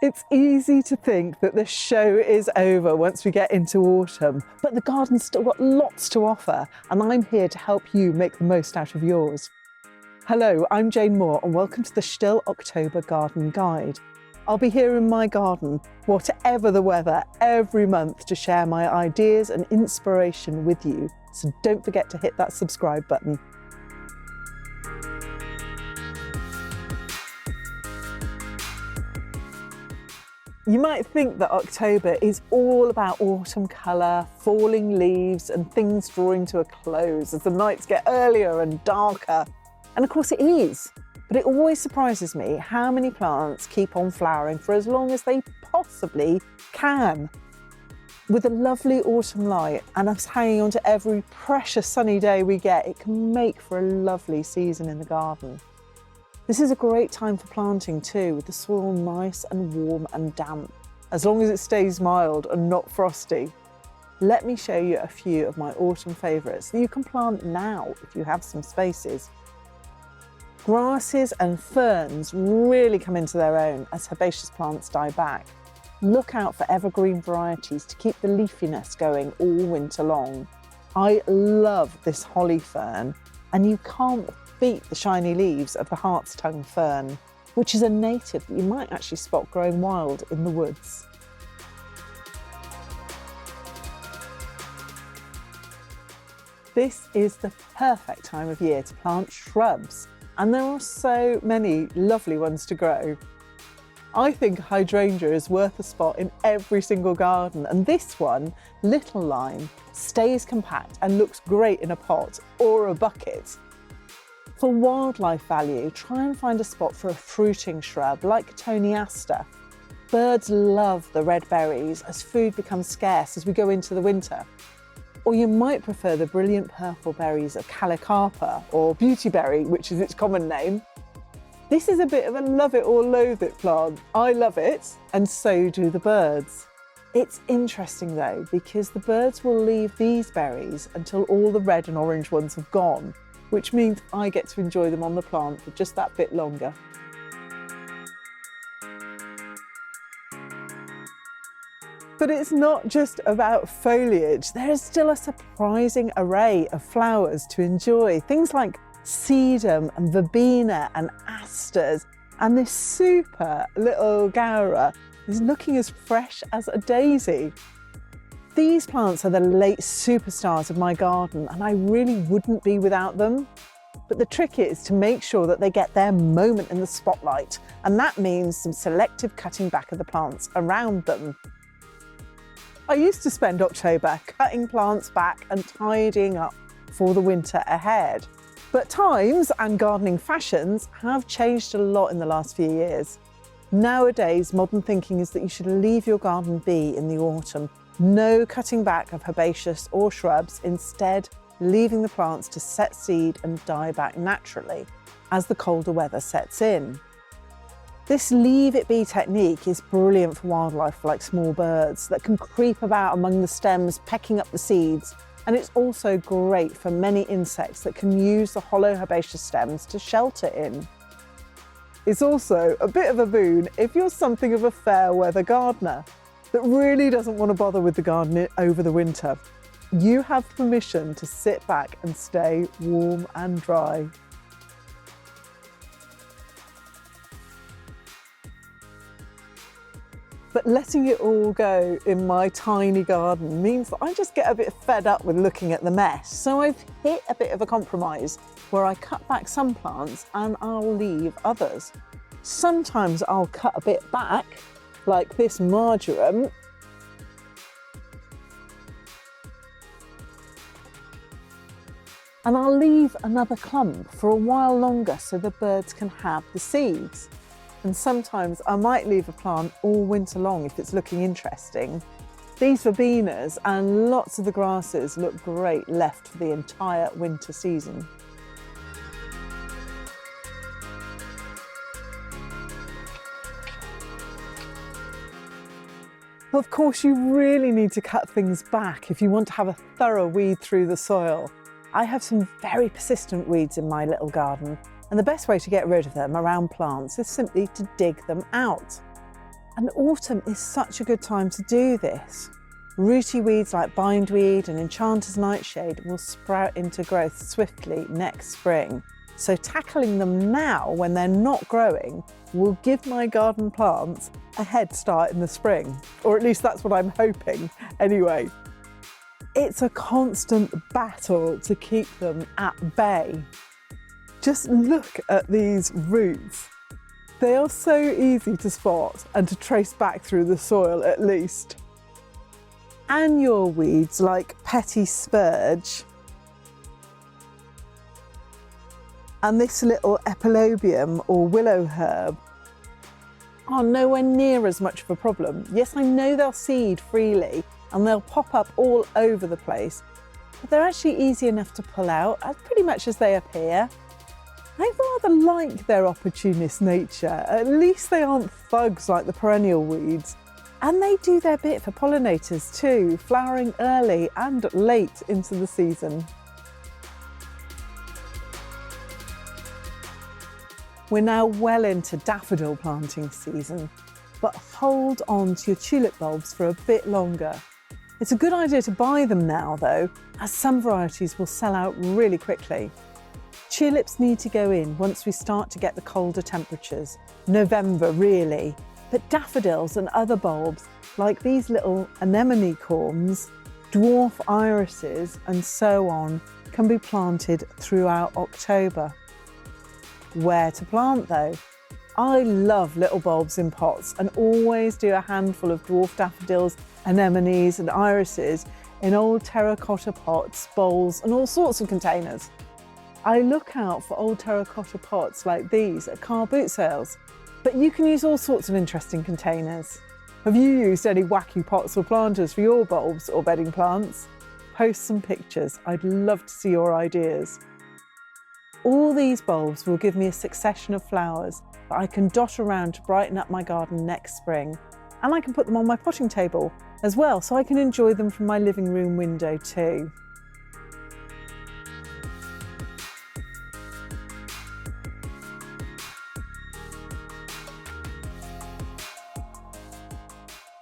It's easy to think that the show is over once we get into autumn, but the garden's still got lots to offer, and I'm here to help you make the most out of yours. Hello, I'm Jane Moore and welcome to the STIHL October Garden Guide. I'll be here in my garden, whatever the weather, every month to share my ideas and inspiration with you, so don't forget to hit that subscribe button. You might think that October is all about autumn colour, falling leaves and things drawing to a close as the nights get earlier and darker. And of course it is, but it always surprises me how many plants keep on flowering for as long as they possibly can. With a lovely autumn light and us hanging on to every precious sunny day we get, it can make for a lovely season in the garden. This is a great time for planting too, with the soil nice and warm and damp, as long as it stays mild and not frosty. Let me show you a few of my autumn favourites that you can plant now if you have some spaces. Grasses and ferns really come into their own as herbaceous plants die back. Look out for evergreen varieties to keep the leafiness going all winter long. I love this holly fern, and you can't beat the shiny leaves of the hart's tongue fern, which is a native that you might actually spot growing wild in the woods. This is the perfect time of year to plant shrubs, and there are so many lovely ones to grow. I think hydrangea is worth a spot in every single garden, and this one, Little Lime, stays compact and looks great in a pot or a bucket. For wildlife value, try and find a spot for a fruiting shrub like Cotoneaster. Birds love the red berries as food becomes scarce as we go into the winter. Or you might prefer the brilliant purple berries of Callicarpa or Beautyberry, which is its common name. This is a bit of a love it or loathe it plant. I love it, and so do the birds. It's interesting though, because the birds will leave these berries until all the red and orange ones have gone, which means I get to enjoy them on the plant for just that bit longer. But it's not just about foliage. There is still a surprising array of flowers to enjoy. Things like sedum and verbena and asters, and this super little gaura is looking as fresh as a daisy. These plants are the late superstars of my garden, and I really wouldn't be without them. But the trick is to make sure that they get their moment in the spotlight, and that means some selective cutting back of the plants around them. I used to spend October cutting plants back and tidying up for the winter ahead. But times and gardening fashions have changed a lot in the last few years. Nowadays, modern thinking is that you should leave your garden be in the autumn. No cutting back of herbaceous or shrubs, instead leaving the plants to set seed and die back naturally as the colder weather sets in. This leave it be technique is brilliant for wildlife like small birds that can creep about among the stems pecking up the seeds, and it's also great for many insects that can use the hollow herbaceous stems to shelter in. It's also a bit of a boon if you're something of a fair weather gardener that really doesn't want to bother with the garden over the winter. You have permission to sit back and stay warm and dry. But letting it all go in my tiny garden means that I just get a bit fed up with looking at the mess. So I've hit a bit of a compromise where I cut back some plants and I'll leave others. Sometimes I'll cut a bit back, like this marjoram, and I'll leave another clump for a while longer so the birds can have the seeds. And sometimes I might leave a plant all winter long if it's looking interesting. These verbenas and lots of the grasses look great left for the entire winter season. Of course, you really need to cut things back if you want to have a thorough weed through the soil. I have some very persistent weeds in my little garden, and the best way to get rid of them around plants is simply to dig them out. And autumn is such a good time to do this. Rooty weeds like bindweed and enchanter's nightshade will sprout into growth swiftly next spring. So tackling them now when they're not growing will give my garden plants a head start in the spring, or at least that's what I'm hoping anyway. It's a constant battle to keep them at bay. Just look at these roots. They are so easy to spot and to trace back through the soil at least. Annual weeds like petty spurge and this little epilobium or willow herb are nowhere near as much of a problem. Yes, I know they'll seed freely and they'll pop up all over the place, but they're actually easy enough to pull out as pretty much as they appear. I rather like their opportunist nature. At least they aren't thugs like the perennial weeds. And they do their bit for pollinators too, flowering early and late into the season. We're now well into daffodil planting season, but hold on to your tulip bulbs for a bit longer. It's a good idea to buy them now though, as some varieties will sell out really quickly. Tulips need to go in once we start to get the colder temperatures, November really. But daffodils and other bulbs, like these little anemone corms, dwarf irises and so on, can be planted throughout October. Where to plant though? I love little bulbs in pots and always do a handful of dwarf daffodils, anemones and irises in old terracotta pots, bowls and all sorts of containers. I look out for old terracotta pots like these at car boot sales. But you can use all sorts of interesting containers. Have you used any wacky pots or planters for your bulbs or bedding plants? Post some pictures. I'd love to see your ideas. All these bulbs will give me a succession of flowers that I can dot around to brighten up my garden next spring. And I can put them on my potting table as well, so I can enjoy them from my living room window too.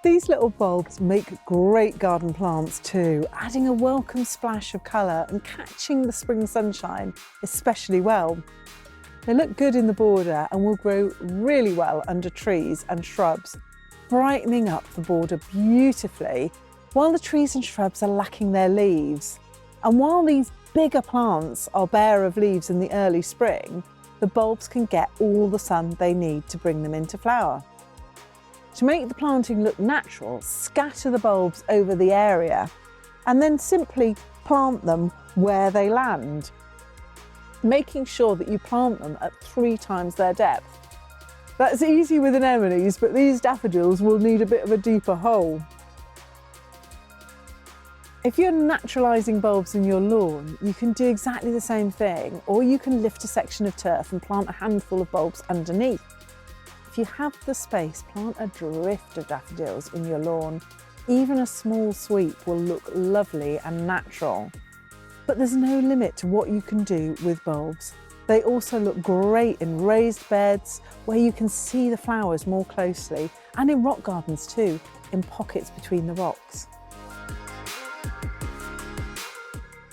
These little bulbs make great garden plants too, adding a welcome splash of colour and catching the spring sunshine especially well. They look good in the border and will grow really well under trees and shrubs, brightening up the border beautifully while the trees and shrubs are lacking their leaves. And while these bigger plants are bare of leaves in the early spring, the bulbs can get all the sun they need to bring them into flower. To make the planting look natural, scatter the bulbs over the area and then simply plant them where they land, making sure that you plant them at 3 times their depth. That's easy with anemones, but these daffodils will need a bit of a deeper hole. If you're naturalising bulbs in your lawn, you can do exactly the same thing, or you can lift a section of turf and plant a handful of bulbs underneath. If you have the space, plant a drift of daffodils in your lawn. Even a small sweep will look lovely and natural. But there's no limit to what you can do with bulbs. They also look great in raised beds where you can see the flowers more closely, and in rock gardens too, in pockets between the rocks.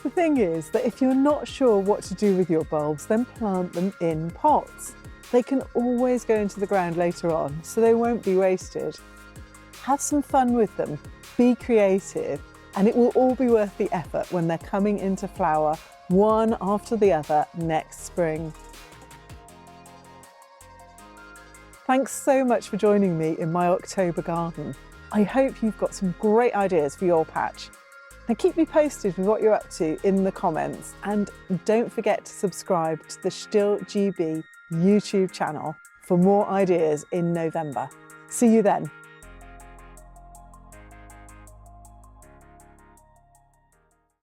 The thing is that if you're not sure what to do with your bulbs, then plant them in pots. They can always go into the ground later on, so they won't be wasted. Have some fun with them, be creative, and it will all be worth the effort when they're coming into flower, one after the other next spring. Thanks so much for joining me in my October garden. I hope you've got some great ideas for your patch. Now keep me posted with what you're up to in the comments, and don't forget to subscribe to the STIHL GB YouTube channel for more ideas in November. See you then.